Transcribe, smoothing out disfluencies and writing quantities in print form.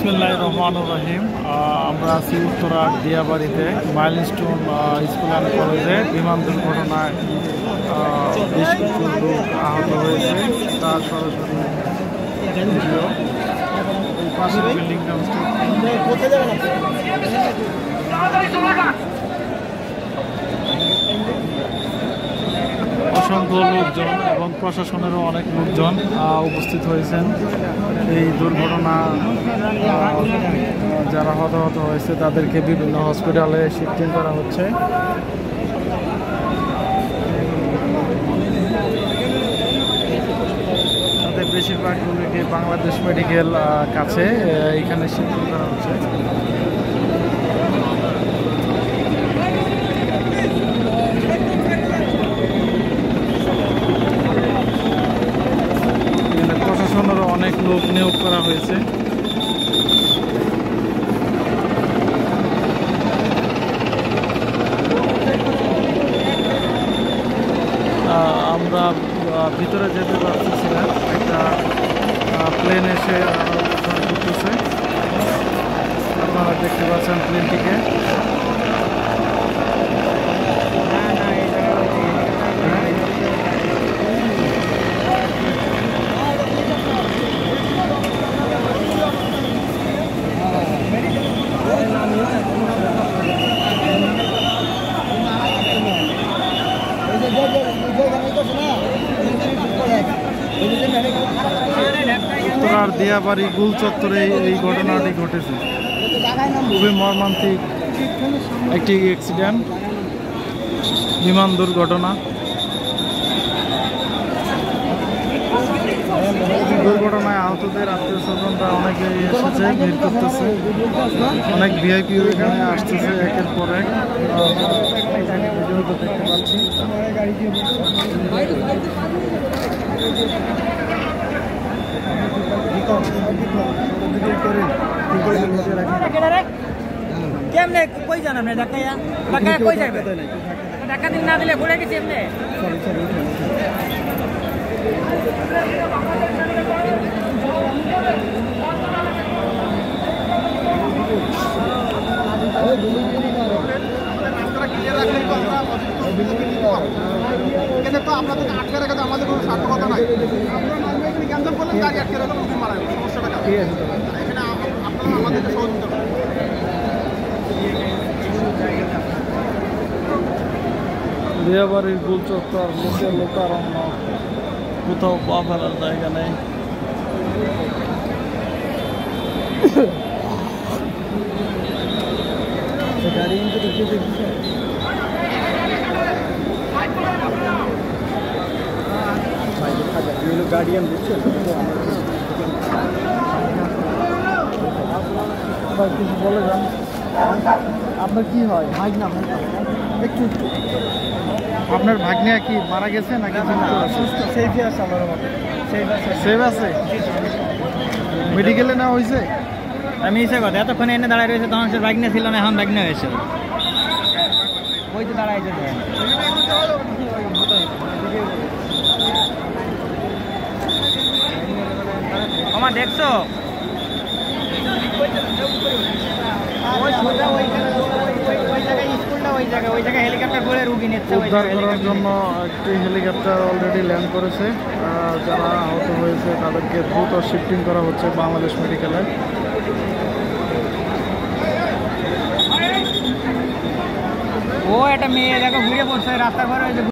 বিসমিল্লাহির রহমানির রহিম। আমরা আছি উত্তরার দিয়াবাড়িতে মাইলস্টোন স্কুল অ্যান্ড কলেজে বিমান দুর্ঘটনায় বেশ কিছু লোক আহত হয়েছে। তার সরাসরি ভিডিও এই পাশের বিল্ডিংটা অসংখ্য লোকজন এবং প্রশাসনেরও অনেক লোকজন উপস্থিত হয়েছেন। এই দুর্ঘটনা যারা হতাহত হয়েছে তাদেরকে বিভিন্ন হসপিটালে শিফটিং করা হচ্ছে। তাদের বেশিরভাগগুলিকে বাংলাদেশ মেডিকেল কাছে এখানে শিফটিং করা হচ্ছে। প্রশাসনেরও অনেক লোক নিয়োগ করা হয়েছে। আমরা ভিতরে যেতে পারতেছি না, একটা প্লেন এসে করতেছে। আপনারা দেখতে পাচ্ছেন প্লেনটিকে। উত্তরার দিয়াবাড়ি গুল চত্বরে এই ঘটনাটি ঘটেছে। খুবই মর্মান্তিক একটি অ্যাক্সিডেন্ট, বিমান দুর্ঘটনা। দুর্ঘটনায় আহতদের আত্মীয় স্বজনরা অনেকে এসেছে, ভিড় করতেছে। অনেক ভিআইপি এখানে আসতেছে একের পর এক। ভিডিওতে দেখতে পাচ্ছি। কেমনে কই জান আপনি ঢাকায়া ঢাকায় কই যাবে টাকা দিন না দিলে ঘুরে গেছি এমনি এখানে তো আপনাদের আটকে রেখে তো আমাদের কোনো সার্থকতা নাই। আপনারা এখানে ক্যান্সেল করলেন, গাড়ি আটকে রাখলে লোকজন মারা যাবে, সমস্যাটা এখানে আপনারা আমাদেরকে সহযোগিতা করেন। দিয়াবাড়ির গুল চত্বর, লোকের লোকারণ্য, কোথাও পা ফেলার জায়গা নেই। গার্ডিয়ান দিচ্ছে কিছু বলে যান। আপনার কি হয়? ভাগনা একটু আপনার ভাগ্নে কি মারা গেছে নাকি সেফে আছে? আমার সেফ আছে, মেডিকেলে নেওয়া হয়েছে। আমি এসে কথা এতক্ষণে এনে দাঁড়ায় রয়েছে, তখন সে ভাগ্নে ছিল না, এখন ভাগ্নে হয়েছে। ওই তো দাঁড়াইছে আমার দেখছো উদ্ধার করার জন্য একটি হেলিকপ্টার অলরেডি ল্যান্ড করেছে। যারা আহত হয়েছে তাদেরকে দ্রুত শিফটিং করা হচ্ছে বাংলাদেশ মেডিকেলে। ও একটা মেয়ে দেখো ঘুরে পড়ছে রাস্তা ঘরে।